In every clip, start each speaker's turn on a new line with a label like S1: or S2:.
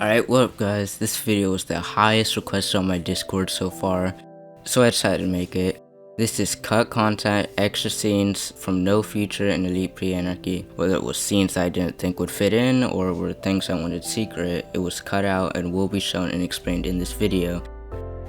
S1: Alright, what up guys, this video was the highest request on my Discord so far, so I decided to make it. This is cut content, extra scenes from No Future and Elite Pre Anarchy. Whether it was scenes I didn't think would fit in, or were things I wanted secret, it was cut out and will be shown and explained in this video.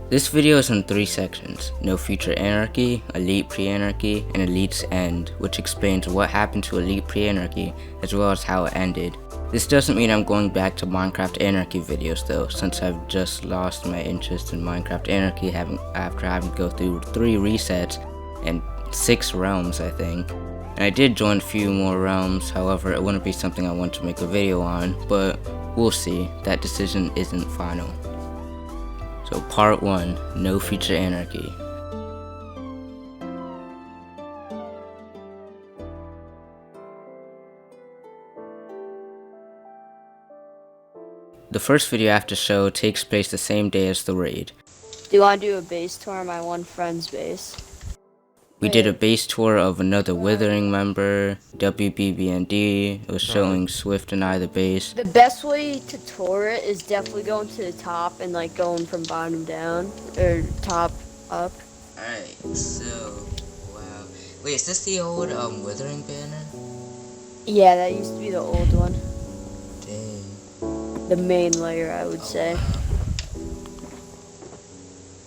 S1: This video is in 3 sections: No Future Anarchy, Elite Pre Anarchy, and Elite's End, which explains what happened to Elite Pre Anarchy, as well as how it ended. This doesn't mean I'm going back to Minecraft Anarchy videos though, since I've just lost my interest in Minecraft Anarchy after having to go through 3 resets and 6 realms I think. And I did join a few more realms, however it wouldn't be something I want to make a video on, but we'll see, that decision isn't final. So part 1, No Future Anarchy. The first video I have to show takes place the same day as the raid.
S2: Do you want to do a base tour on my one friend's base?
S1: We did a base tour of another Withering member, WBBND. It was showing Swift and I the base.
S2: The best way to tour it is definitely going to the top and like going from bottom down or top up.
S1: Alright, so wow. Wait, is this the old Withering banner?
S2: Yeah, that used to be the old one.
S1: Dang.
S2: The main layer, I would say.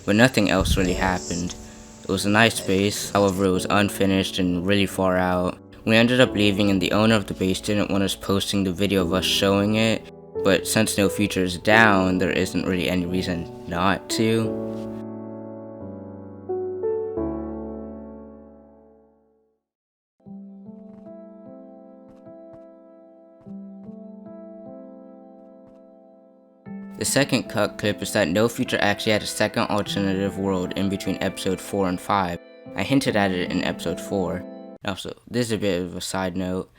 S1: But nothing else really happened. It was a nice base, however it was unfinished and really far out. We ended up leaving and the owner of the base didn't want us posting the video of us showing it, but since No Future is down, there isn't really any reason not to. The second cut clip is that No Future actually had a second alternative world in between episode 4 and 5. I hinted at it in episode 4. Also, this is a bit of a side note.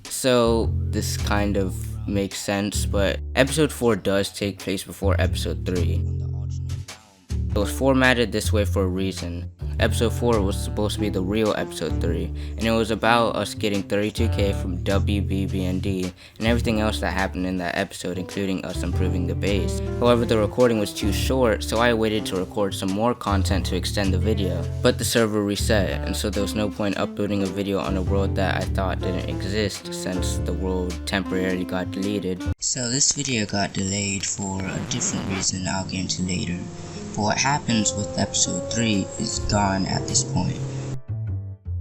S1: So, this kind of makes sense, but episode 4 does take place before episode 3. It was formatted this way for a reason. Episode 4 was supposed to be the real episode 3, and it was about us getting 32k from WBBND and everything else that happened in that episode, including us improving the base. However, the recording was too short, so I waited to record some more content to extend the video. But the server reset, and so there was no point uploading a video on a world that I thought didn't exist, since the world temporarily got deleted. So this video got delayed for a different reason I'll get into later. But what happens with episode 3 is gone at this point.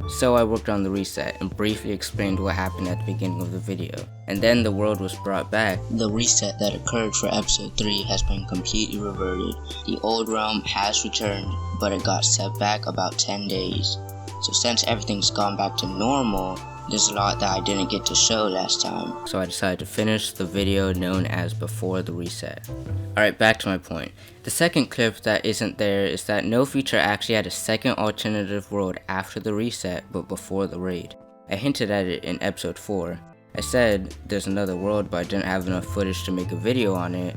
S1: So I worked on the reset and briefly explained what happened at the beginning of the video, and then the world was brought back. The reset that occurred for episode 3 has been completely reverted. The old realm has returned, but it got set back about 10 days. So since everything's gone back to normal, there's a lot that I didn't get to show last time. So I decided to finish the video known as Before the Reset. Alright, back to my point. The second clip that isn't there is that No Future actually had a second alternative world after the reset, but before the raid. I hinted at it in episode 4. I said there's another world, but I didn't have enough footage to make a video on it.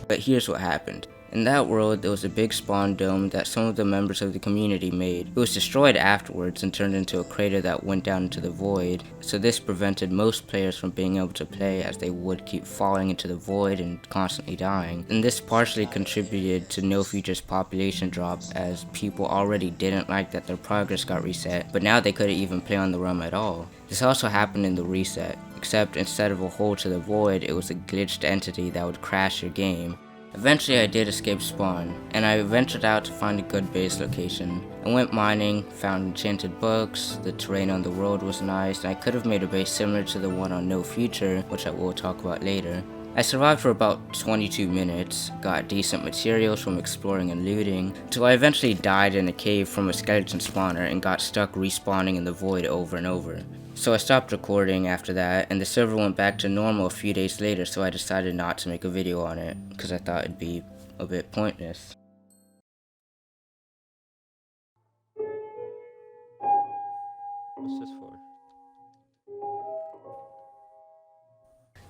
S1: But here's what happened. In that world, there was a big spawn dome that some of the members of the community made. It was destroyed afterwards and turned into a crater that went down into the void, so this prevented most players from being able to play, as they would keep falling into the void and constantly dying. And this partially contributed to No Future's population drop, as people already didn't like that their progress got reset, but now they couldn't even play on the realm at all. This also happened in the reset, except instead of a hole to the void, it was a glitched entity that would crash your game. Eventually I did escape spawn, and I ventured out to find a good base location. I went mining, found enchanted books, the terrain on the world was nice, and I could have made a base similar to the one on No Future, which I will talk about later. I survived for about 22 minutes, got decent materials from exploring and looting, until I eventually died in a cave from a skeleton spawner and got stuck respawning in the void over and over. So I stopped recording after that, and the server went back to normal a few days later, so I decided not to make a video on it, because I thought it'd be a bit pointless. What's this for?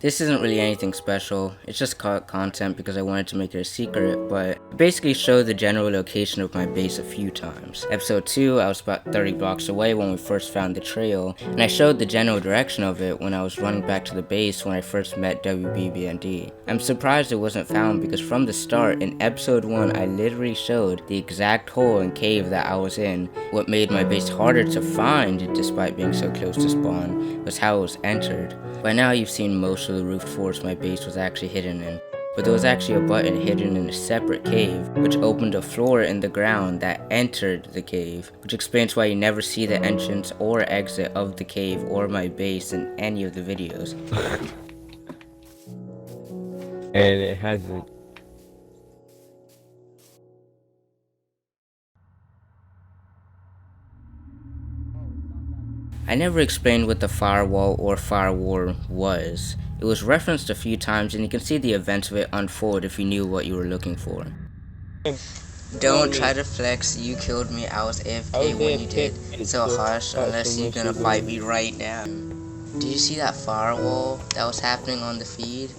S1: This isn't really anything special, it's just content because I wanted to make it a secret, but it basically showed the general location of my base a few times. Episode 2, I was about 30 blocks away when we first found the trail, and I showed the general direction of it when I was running back to the base when I first met WBBND. I'm surprised it wasn't found because from the start, in episode 1, I literally showed the exact hole and cave that I was in. What made my base harder to find, despite being so close to spawn, was how it was entered. By now you've seen most of the roofed forest my base was actually hidden in, but there was actually a button hidden in a separate cave, which opened a floor in the ground that entered the cave, which explains why you never see the entrance or exit of the cave or my base in any of the videos.
S3: And it hasn't.
S1: I never explained what the firewall or firewall was. It was referenced a few times and you can see the events of it unfold if you knew what you were looking for. Don't try to flex, you killed me, I was AFK when you did. So harsh, unless you're gonna fight me right now. Did you see that firewall that was happening on the feed?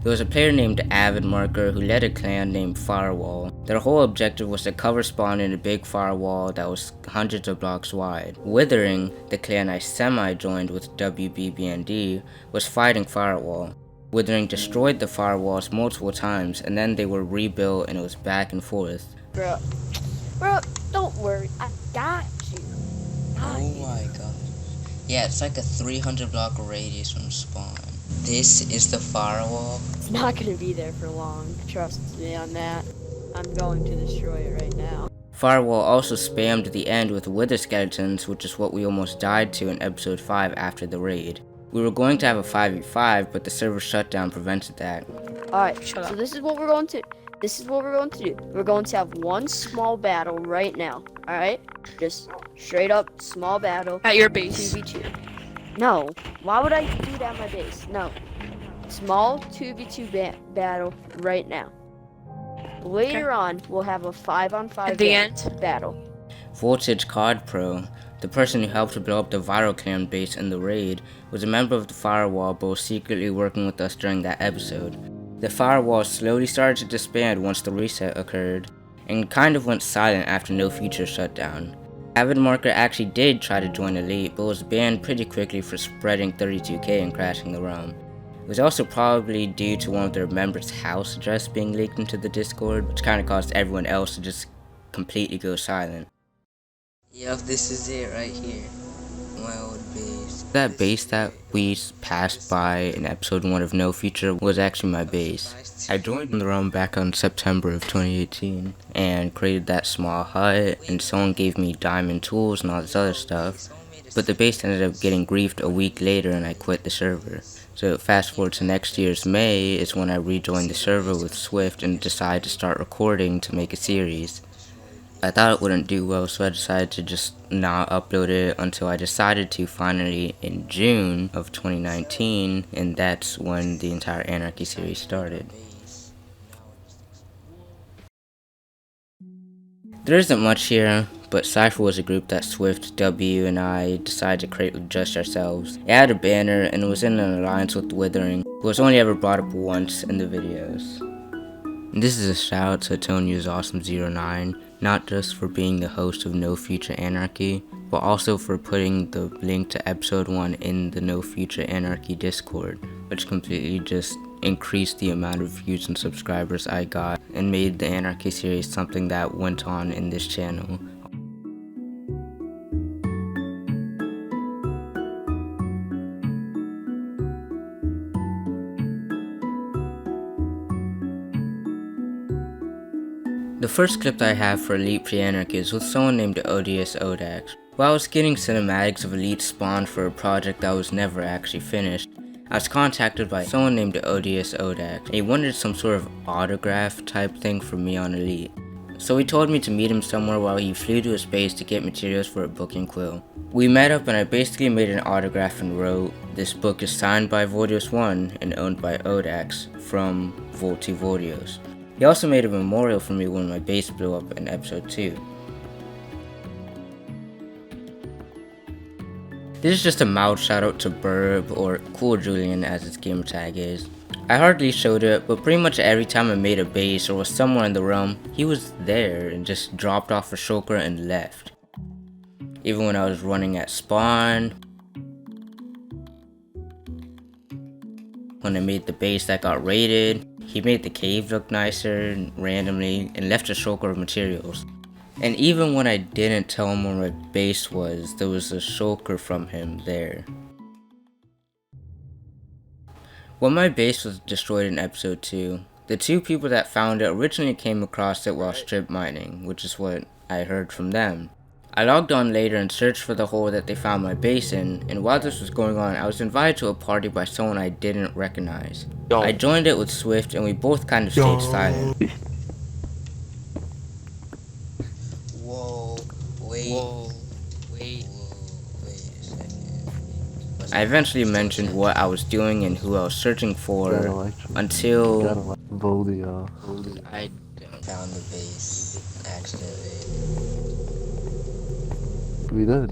S1: There was a player named Avid Marker who led a clan named Firewall. Their whole objective was to cover spawn in a big firewall that was hundreds of blocks wide. Withering, the clan I semi-joined with WBBND, was fighting Firewall. Withering destroyed the firewalls multiple times and then they were rebuilt and it was back and forth.
S2: Bro, don't worry, I got you.
S1: Oh my god. Yeah, it's like a 300 block radius from spawn. This is the firewall.
S2: It's not gonna be there for long. Trust me on that. I'm going to destroy it right now.
S1: Firewall also spammed the end with wither skeletons, which is what we almost died to in episode 5 after the raid. We were going to have a 5v5, but the server shutdown prevented that.
S2: Alright, so this is what we're going to do. We're going to have one small battle right now. Alright? Just straight up small battle.
S4: At your base.
S2: 2v2. No. Why would I do that at my base? No. Small 2v2 battle right now. Later on, we'll have a 5-on-5 battle.
S1: Voltage COD Pro, the person who helped to blow up the viral clan base in the raid, was a member of the firewall but was secretly working with us during that episode. The firewall slowly started to disband once the reset occurred, and kind of went silent after No Future shut down. Avid Marker actually did try to join Elite, but was banned pretty quickly for spreading 32k and crashing the ROM. It was also probably due to one of their members' house address being leaked into the Discord, which kinda caused everyone else to just completely go silent. Yup, this is it right here. My old base. That base that we passed by in episode 1 of No Future was actually my base. I joined the realm back on September of 2018 and created that small hut, and someone gave me diamond tools and all this other stuff. But the base ended up getting griefed a week later and I quit the server. So fast forward to next year's May is when I rejoined the server with Swift and decided to start recording to make a series. I thought it wouldn't do well, so I decided to just not upload it until I decided to finally in June of 2019, and that's when the entire Anarchy series started. There isn't much here, but Cypher was a group that Swift, W, and I decided to create with just ourselves. It had a banner and it was in an alliance with Withering, who was only ever brought up once in the videos. And this is a shout out to Tony's Awesome09, not just for being the host of No Future Anarchy, but also for putting the link to episode 1 in the No Future Anarchy Discord, which completely just increased the amount of views and subscribers I got and made the Anarchy series something that went on in this channel. The first clip that I have for Elite Pre Anarchy is with someone named ODS Odax. While I was getting cinematics of Elite spawn for a project that was never actually finished, I was contacted by someone named ODS Odax, and he wanted some sort of autograph type thing from me on Elite. So he told me to meet him somewhere while he flew to his base to get materials for a book and quill. We met up and I basically made an autograph and wrote, "This book is signed by Voltios 1 and owned by Odax from VoltiVoldios." He also made a memorial for me when my base blew up in episode 2. This is just a mild shout out to Burb, or Cool Julian as its gamer tag is. I hardly showed it, but pretty much every time I made a base or was somewhere in the realm, he was there and just dropped off a shulker and left. Even when I was running at spawn, when I made the base that got raided, he made the cave look nicer randomly and left a shulker of materials. And even when I didn't tell him where my base was, there was a shulker from him there. When my base was destroyed in episode 2, the two people that found it originally came across it while strip mining, which is what I heard from them. I logged on later and searched for the hole that they found my base in, and while this was going on, I was invited to a party by someone I didn't recognize. I joined it with Swift and we both kind of stayed silent. Wait a second. I eventually mentioned what I was doing and who I was searching for until I found the base accidentally.
S4: We did.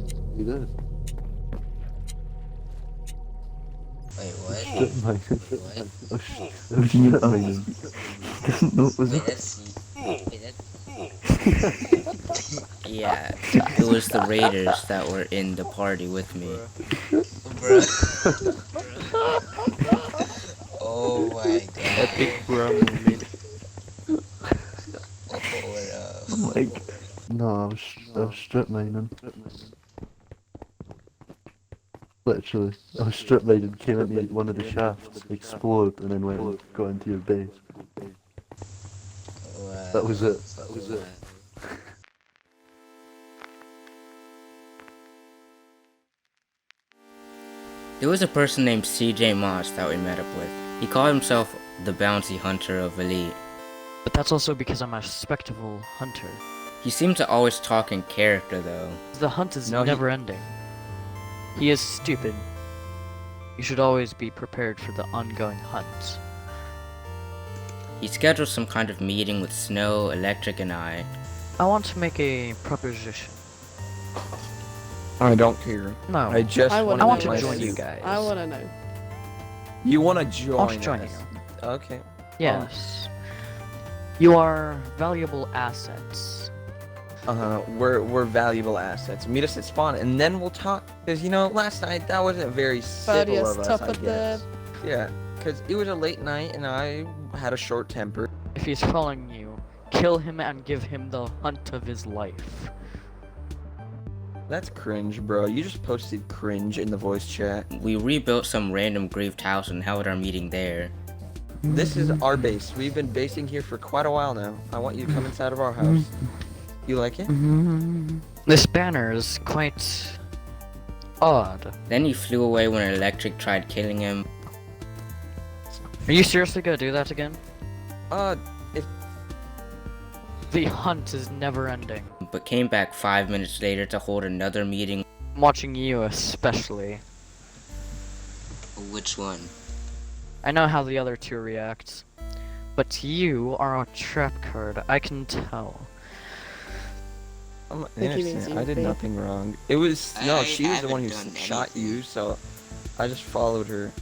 S1: Wait, what? Yeah, it was the raiders that were in the party with me. Oh my god.
S4: Epic bro moment. No, I was strip mining. Literally, I was strip mining, came into one of the shafts, explored, and then went and got into your base.
S1: Wow.
S4: That was it.
S1: There was a person named CJ Moss that we met up with. He called himself the bounty hunter of Elite.
S5: But that's also because I'm a respectable hunter.
S1: He seemed to always talk in character though.
S5: The hunt is never ending. He is stupid. You should always be prepared for the ongoing hunt.
S1: He scheduled some kind of meeting with Snow, Electric, and I.
S5: I want to make a proposition.
S6: I don't care.
S5: No.
S6: I just
S2: I
S6: want
S5: want
S6: to
S5: to join you guys.
S2: I want to know.
S6: You want to join?
S5: I want to join
S6: us.
S5: you.
S6: Okay.
S5: Yes. You are valuable assets.
S6: We're valuable assets. Meet us at spawn, and then we'll talk. Cause you know, last night that wasn't very civil of us.
S2: top
S6: I
S2: of
S6: guess. Yeah, cause it was a late night, and I had a short temper.
S5: If he's following you, kill him and give him the hunt of his life.
S6: That's cringe, bro. You just posted cringe in the voice chat.
S1: We rebuilt some random griefed house and held our meeting there.
S6: This is our base. We've been basing here for quite a while now. I want you to come inside of our house. You like it?
S5: This banner is quite odd.
S1: Then he flew away when Electric tried killing him.
S5: Are you seriously gonna do that again?
S6: If
S5: The hunt is never ending.
S1: But came back 5 minutes later to hold another meeting.
S5: I'm watching you especially.
S1: Which one?
S5: I know how the other two react. But you are a trap card, I can tell.
S6: I'm
S2: think he means
S6: innocent.
S2: you,
S6: I did
S2: babe.
S6: nothing wrong. It was no,
S1: I
S6: she was the one who
S1: haven't done
S6: shot
S1: anything.
S6: you, so I just followed her.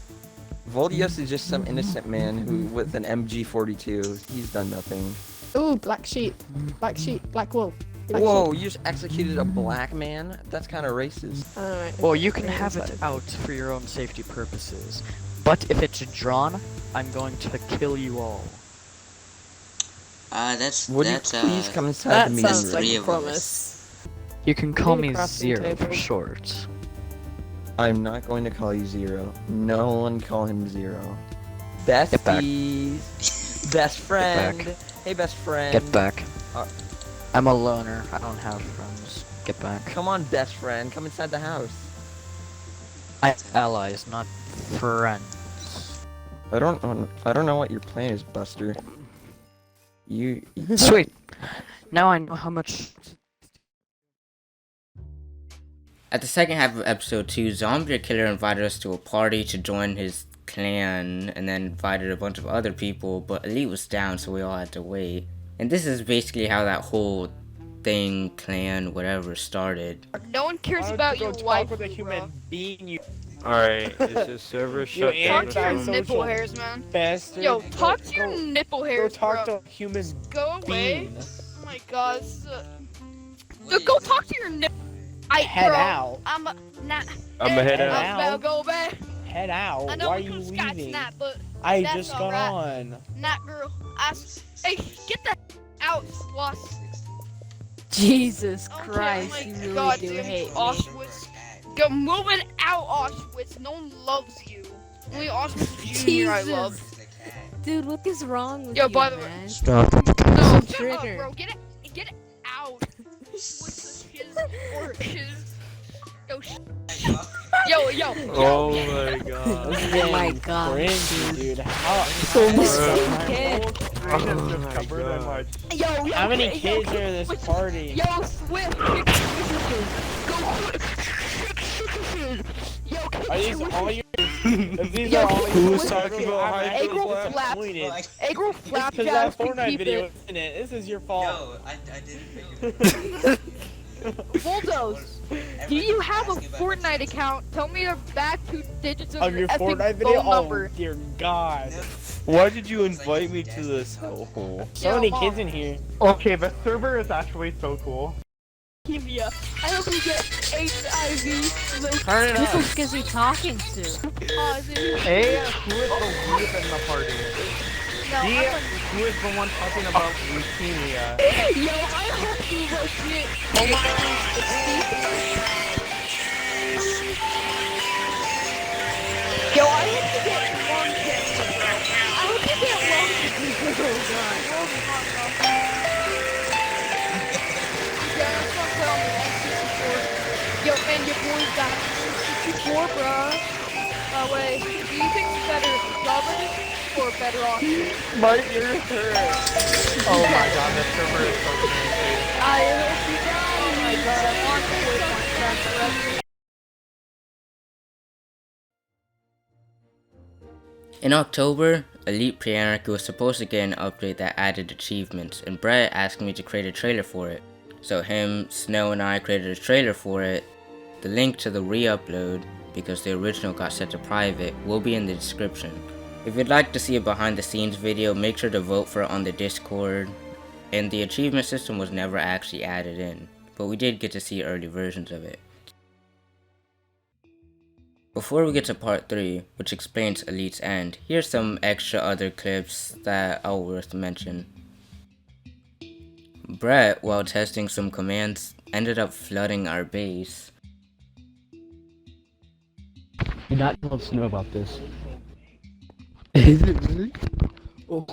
S6: Voltios is just some innocent man who with an MG42. He's done nothing.
S2: Ooh, black sheep, black wool. Black
S6: Whoa,
S2: sheep.
S6: you just executed a black man? That's kind of racist.
S2: Alright.
S5: Well, you can have it out for your own safety purposes. But if it's drawn, I'm going to kill you all.
S6: Would you please come inside
S2: That
S6: the meeting
S2: sounds
S6: room?
S2: like a promise.
S5: You can call
S2: Maybe
S5: me
S2: crafting
S5: Zero for
S2: table.
S5: short.
S6: I'm not going to call you Zero. No one call him Zero.
S5: back.
S6: Besties. Best friend.
S5: back.
S6: Hey, best friend.
S5: Get back.
S6: Uh,
S5: I'm a loner. I don't have friends. Get back.
S6: Come on, best friend. Come inside the house.
S5: I have allies, not friends.
S6: I don't know what your plan is, Buster. You
S5: Sweet. Now I know how much.
S1: At the second half of episode 2, Zombie the Killer invited us to a party to join his clan, and then invited a bunch of other people, but Elite was down, so we all had to wait. And this is basically how that whole thing, clan, whatever started.
S2: No one cares
S7: Why don't
S2: about
S7: you
S2: your
S7: go
S2: wife.
S7: talk with a human being, you
S3: Alright, is the server shut down?
S2: Talk to your
S7: anti-social
S2: nipple hairs, man.
S7: bastard.
S2: Yo, talk to your
S7: Go-
S2: nipple
S7: Go
S2: hairs,
S7: talk
S2: bro.
S7: to a human
S2: Go away.
S7: being.
S2: Oh my god. Go talk to your nipple.
S7: Head
S2: bro,
S7: out.
S2: I'm not.
S3: I'ma head
S7: Head
S3: out.
S7: out.
S2: I'll go back.
S7: Head out.
S2: I know
S7: Why are
S2: we
S7: you
S2: could Scott
S7: leaving?
S2: snap, but
S7: I
S2: that's
S7: just got
S2: alright.
S7: on.
S2: not girl. Hey, get the out, Sloss.
S8: Jesus
S2: Okay,
S8: Christ,
S2: oh
S8: you
S2: my
S8: really
S2: god,
S8: do
S2: dude,
S8: hate me.
S2: Auschwitz. Go moving out, Auschwitz. No one loves you. Only Auschwitz Junior I love.
S8: Dude, what is wrong with
S2: Yo,
S8: you,
S2: by the way,
S8: man?
S3: Stop.
S2: No,
S8: So
S2: shut up,
S8: triggered.
S2: bro. Get it out. With his or his. Yo, yo.
S3: Oh my god.
S7: This is
S8: Oh my
S7: getting
S8: god,
S7: cringy, dude. How
S8: So
S7: much
S8: much kid.
S3: Oh my god.
S2: Yo,
S7: How many kids are at this party?
S2: Yo, Swift, Yo,
S7: Are these all your? If these are all
S3: Who's
S7: your,
S3: talking about high
S2: Egg roll
S3: flap?
S2: flap.
S7: Disappointed.
S2: Egg roll
S7: Because
S2: flapjacks
S7: that
S2: can
S7: Fortnite
S2: keep
S7: video
S2: it.
S7: is in it. This is your fault.
S9: I didn't figure it
S2: Voltos, do you have a Fortnite account? Tell me the back 2 digits of,
S7: Of your
S2: effing
S7: Fortnite video?
S2: phone
S7: Oh,
S2: number.
S7: dear God.
S3: Why did you invite me to this hellhole?
S7: So many kids in here.
S10: Okay, the server is actually so cool.
S2: Leukemia. I hope you get HIV.
S7: Turn it
S8: Who
S7: up.
S8: the fuck is he talking to?
S10: Hey, who is the weeb in the party?
S2: No,
S10: D,
S2: I'm
S10: who is the one talking about leukemia?
S2: Yo, I hope you legit. Oh my Yo, I hope you get lung cancer, bro. I hope you get lung cancer. Oh god. Yeah, that's what I'm telling you, N64. Yo, man, your boy's got N64, bro. Wait, do you think it's better governed or better off?
S10: My ears hurt. Oh my god, the server is so crazy.
S2: I hope you die. Oh my god, I want to quit Minecraft forever.
S1: In October, Elite Pre Anarchy was supposed to get an update that added achievements, and Brett asked me to create a trailer for it. So him, Snow, and I created a trailer for it. The link to the re-upload, because the original got set to private, will be in the description. If you'd like to see a behind the scenes video, make sure to vote for it on the Discord. And the achievement system was never actually added in, but we did get to see early versions of it. Before we get to part 3, which explains Elite's end, here's some extra other clips that are worth to mention. Brett, while testing some commands, ended up flooding our base.
S11: Do not tell Snow about this. Is it really? Oh,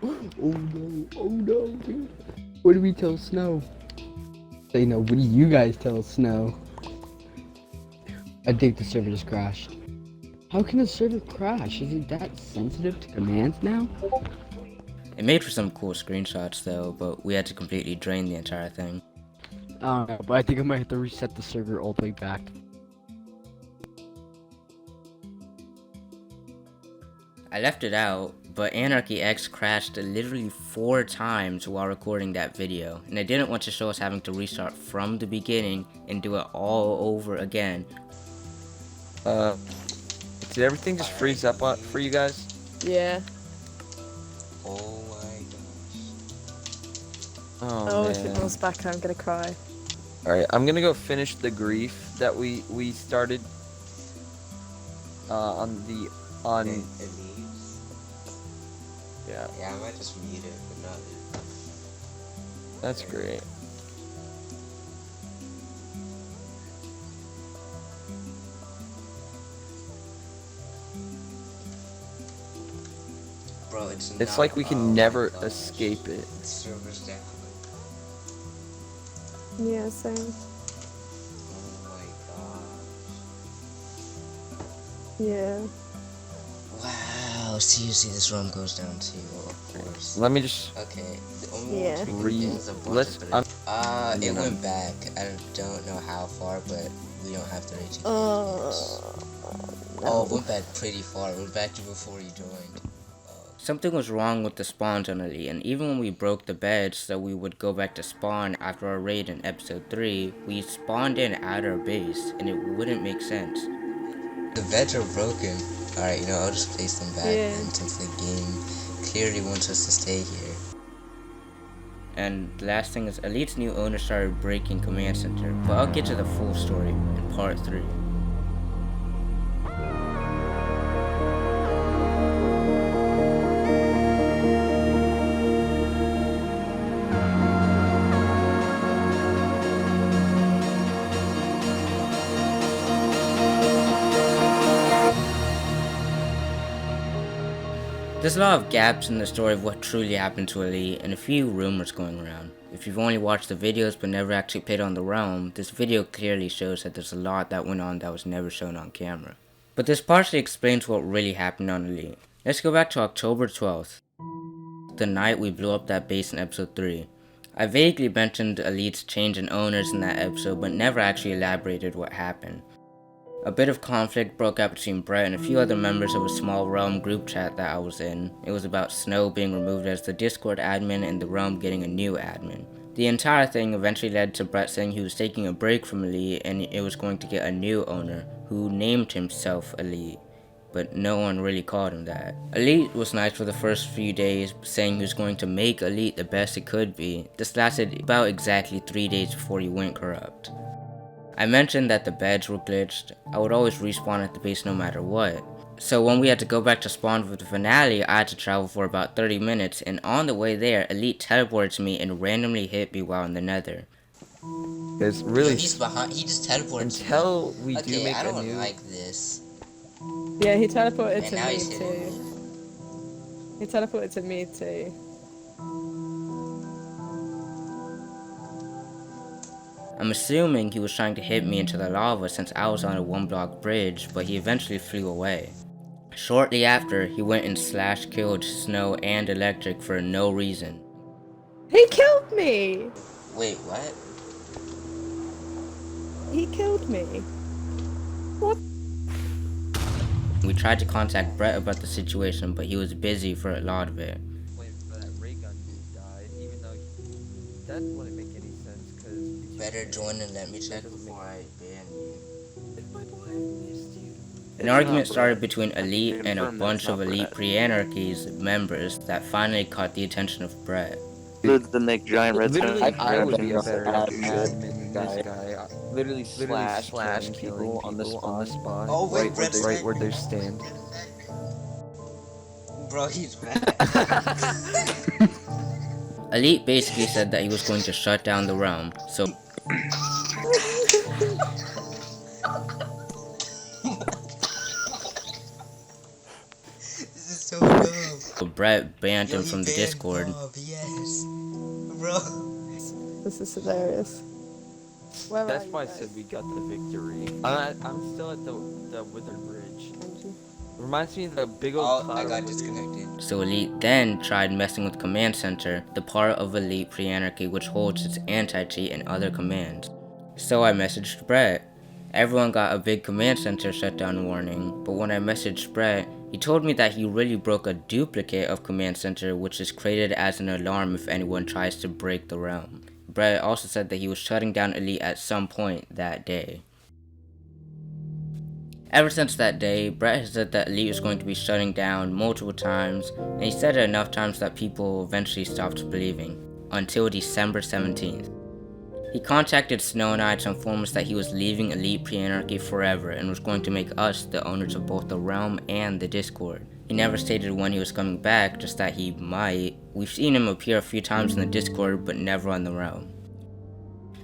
S11: oh no, dude. What do we tell Snow? Say no, what do you guys tell Snow? I think the server just crashed. How can the server crash? Is it that sensitive to commands now?
S1: It made for some cool screenshots though, but we had to completely drain the entire thing.
S11: I don't know, but I think I might have to reset the server all the way back.
S1: I left it out, but Anarchy X crashed literally 4 times while recording that video, and I didn't want to show us having to restart from the beginning and do it all over again.
S6: Did everything just freeze up for you guys?
S2: Yeah.
S9: Oh my gosh.
S6: Oh, man.
S2: back, I'm gonna cry.
S6: Alright, I'm gonna go finish the grief that we started on
S9: It leaves.
S6: yeah,
S9: Yeah, I might just mute it, but not.
S6: that's great.
S9: Bro, it's
S6: It's
S9: not-
S6: like we
S9: oh
S6: can
S9: my
S6: never
S9: gosh.
S6: escape it.
S9: The server's down.
S2: Yeah, same.
S9: Oh my gosh.
S2: Yeah.
S9: Wow, seriously, this room goes down too, of course.
S6: Let me just
S9: Okay, the only
S2: Yeah.
S9: ones we can
S6: Read-
S9: get is a bunch
S6: let's-
S9: of
S6: I'm-
S9: it
S6: you know.
S9: went back. I don't know how far, but we don't have to reach it. Oh, it went back pretty far. It went back to before you joined.
S1: Something was wrong with the spawns on Elite, and even when we broke the beds so we would go back to spawn after our raid in episode 3, we spawned in at our base, and it wouldn't make sense.
S9: The beds are broken. Alright, you know, I'll just place them back then, since the game clearly wants us to stay here.
S1: And the last thing is, Elite's new owner started breaking Command Center, but I'll get to the full story in part 3. There's a lot of gaps in the story of what truly happened to Elite, and a few rumors going around. If you've only watched the videos but never actually played on the realm, this video clearly shows that there's a lot that went on that was never shown on camera. But this partially explains what really happened on Elite. Let's go back to October 12th, the night we blew up that base in episode 3. I vaguely mentioned Elite's change in owners in that episode, but never actually elaborated what happened. A bit of conflict broke out between Brett and a few other members of a small realm group chat that I was in. It was about Snow being removed as the Discord admin and the realm getting a new admin. The entire thing eventually led to Brett saying he was taking a break from Elite and it was going to get a new owner, who named himself Elite, but no one really called him that. Elite was nice for the first few days, saying he was going to make Elite the best it could be. This lasted about exactly 3 days before he went corrupt. I mentioned that the beds were glitched. I would always respawn at the base no matter what. So when we had to go back to spawn for the finale, I had to travel for about 30 minutes, and on the way there, Elite teleported to me and randomly hit me while in the nether.
S6: It's really...
S9: He's behind, he just teleports.
S6: Until we do
S9: Okay,
S6: make
S9: I
S6: a
S9: don't
S6: new...
S9: like this.
S10: Yeah, he teleported
S9: And
S10: to
S9: now
S10: me
S9: he's hitting me.
S10: too. He teleported to me too.
S1: I'm assuming he was trying to hit me into the lava since I was on a 1-block bridge, but he eventually flew away. Shortly after, he went and killed Snow and Electric for no reason.
S10: He killed me!
S9: Wait, what?
S10: He killed me. What?
S1: We tried to contact Brett about the situation, but he was busy for a lot of it.
S6: Wait, that ray gun dude died, even though that wouldn't make any sense, because...
S9: Better join and let me check before I ban you.
S1: An argument started between Elite and a bunch of Elite Pre Anarchy's members that finally caught the attention of Brett.
S3: The make giant red
S6: Literally, I would be a better
S3: admin
S6: admin than this guy. Literally slash people on the spot.
S9: Oh wait,
S3: right where they stand.
S9: Bro, he's back.
S1: Elite basically said that he was going to shut down the realm, so
S9: This is so dumb.
S1: Brett banned him from the Discord.
S9: Yes. Bro.
S10: This is hilarious. Where
S6: That's
S10: are
S6: why I
S10: you
S6: said
S10: guys?
S6: we got the victory. I'm still at the Withered Bridge. Reminds me of the big old
S9: Oh, I
S6: cloud
S9: got
S6: over
S9: disconnected.
S1: So Elite then tried messing with Command Center, the part of Elite Pre Anarchy which holds its anti-cheat and other commands. So I messaged Brett. Everyone got a big Command Center shutdown warning, but when I messaged Brett, he told me that he really broke a duplicate of Command Center which is created as an alarm if anyone tries to break the realm. Brett also said that he was shutting down Elite at some point that day. Ever since that day, Brett has said that Elite was going to be shutting down multiple times, and he said it enough times that people eventually stopped believing, until December 17th. He contacted Snow and I to inform us that he was leaving Elite Pre Anarchy forever and was going to make us the owners of both the realm and the Discord. He never stated when he was coming back, just that he might. We've seen him appear a few times in the Discord, but never on the realm.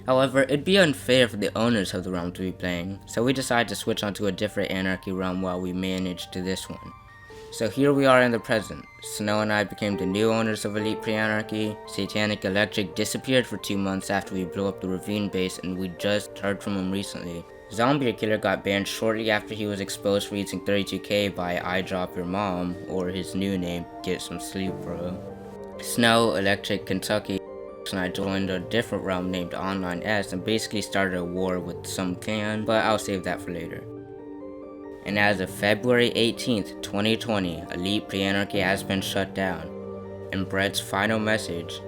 S1: However, it'd be unfair for the owners of the realm to be playing, so we decided to switch onto a different Anarchy realm while we managed to this one. So here we are in the present. Snow and I became the new owners of Elite Pre Anarchy. Satanic Electric disappeared for 2 months after we blew up the ravine base, and we just heard from him recently. Zombie Killer got banned shortly after he was exposed for using 32k by I Drop Your Mom, or his new name, Get Some Sleep Bro. Snow, Electric, Kentucky, and I joined a different realm named Online S and basically started a war with some clan, but I'll save that for later. And as of February 18th, 2020, Elite Pre Anarchy has been shut down. And Brett's final message: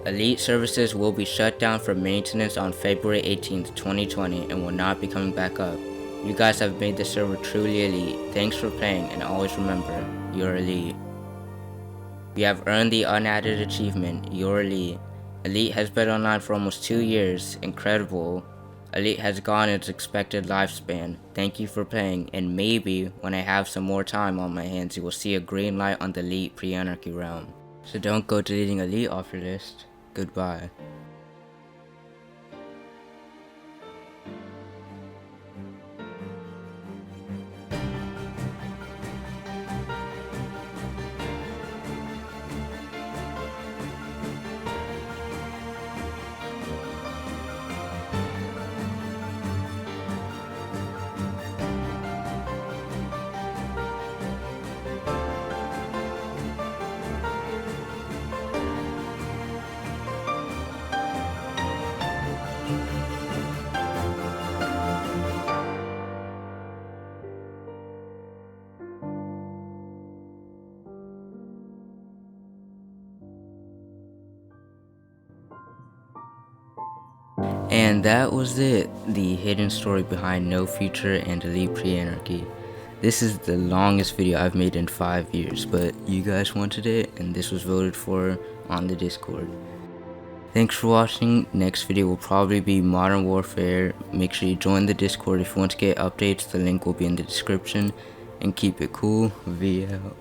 S1: Elite services will be shut down for maintenance on February 18th, 2020 and will not be coming back up. You guys have made the server truly elite. Thanks for playing, and always remember, you're elite. You have earned the unadded achievement, you're elite. Elite has been online for almost 2 years. Incredible. Elite has gone its expected lifespan. Thank you for playing, and maybe when I have some more time on my hands, you will see a green light on the Elite Pre Anarchy realm. So don't go deleting Elite off your list. Goodbye. And that was it, the hidden story behind No Future and Elite Pre Anarchy. This is the longest video I've made in 5 years, but you guys wanted it, and this was voted for on the Discord. Thanks for watching. Next video will probably be Modern Warfare. Make sure you join the Discord if you want to get updates. The link will be in the description. And keep it cool. V out.